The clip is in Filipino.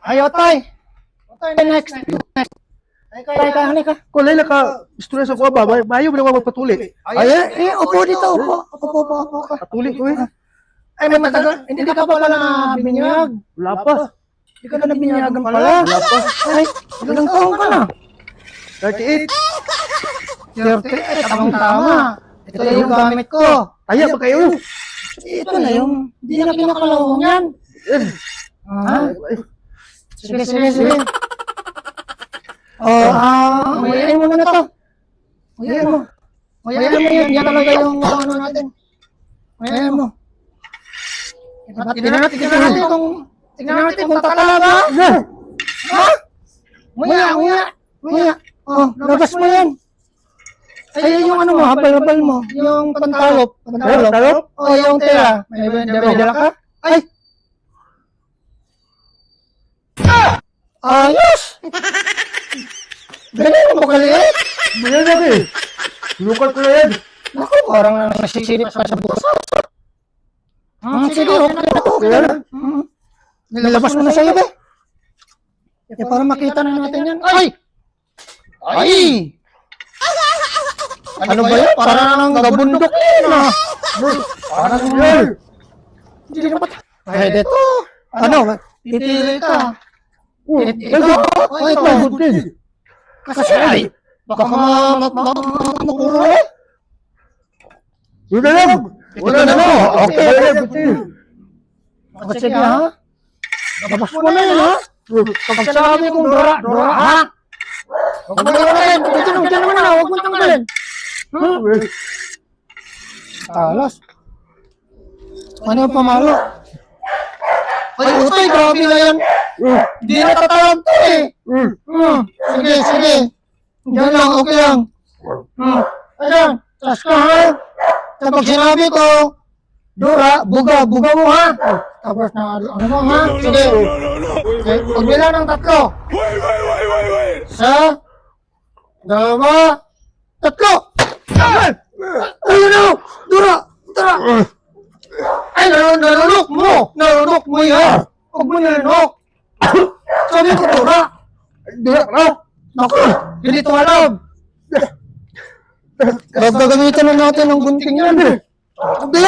Ayaw, tay. Next. Tay, ka. Kulay na ka, istorya sa kuha ba? Mayo mo na magpatuli. Ay, upo dito, upo. Upo ka. Patuli ko eh. Ay, matagal. Hindi ka pa pala binyag. Wala pa. Hindi ka na binyagan pala. Wala pa. Ay, ilang taon ka na? 38. 38, tamang-tama. Ito yung gamit ko. Taya ba kayo? Ito na yung, hindi na pinakalawang yan. Ha? Sige. Mayayain mo na to. Mayayain mo. Mayayain mo yan. Yan talaga yung ano natin. Mayayain mo. Tingnan natin kung tatala ba? Ha? Nguya. Labas mo yan. Ay, yung ano mo, habal-habal mo. Yung pantalop. Pantalop? Yung tela. May dala ka? Ay! Ayos! Ganyan mo kaliit. Mayan na eh. Lukal ko na yan. Naku, parang nasisilip pa sa bukas. Sige, okay na. Nilabas mo na sa'yo, be. Para makita na natin yan. Ay! Ano ba yan? Parang nang gabundok yan, ah. Parang yan. Hindi na ba? Pwede to. Ano? Titili ka. Ito. Kasi ay, baka makuro eh. Wala na. Okay. Sige ha? Labas mo na yan ha? Pag sabi kong dora ha? Huwag mo tanggalin. Diyan naman na, huwag mo tanggalin. Alas. Ano yung pamalo? Ay, utay, grabe na yan. Hindi na tatawag to eh. Sige. Diyan lang, okay lang. Ayan, tas ka ha? Kapag sinabi ko, Dora, buga mo ha? Tapos na, ano mo ha? Sige. Pagbila ng 3. Isa, 2, 3. Ayun na! Dora! Ay, narunok mo yan! Huwag mo narunok! Sabi ko, Dora! Naku, hindi ito alam! Gagamitan na natin ang gunting yan! Takbo!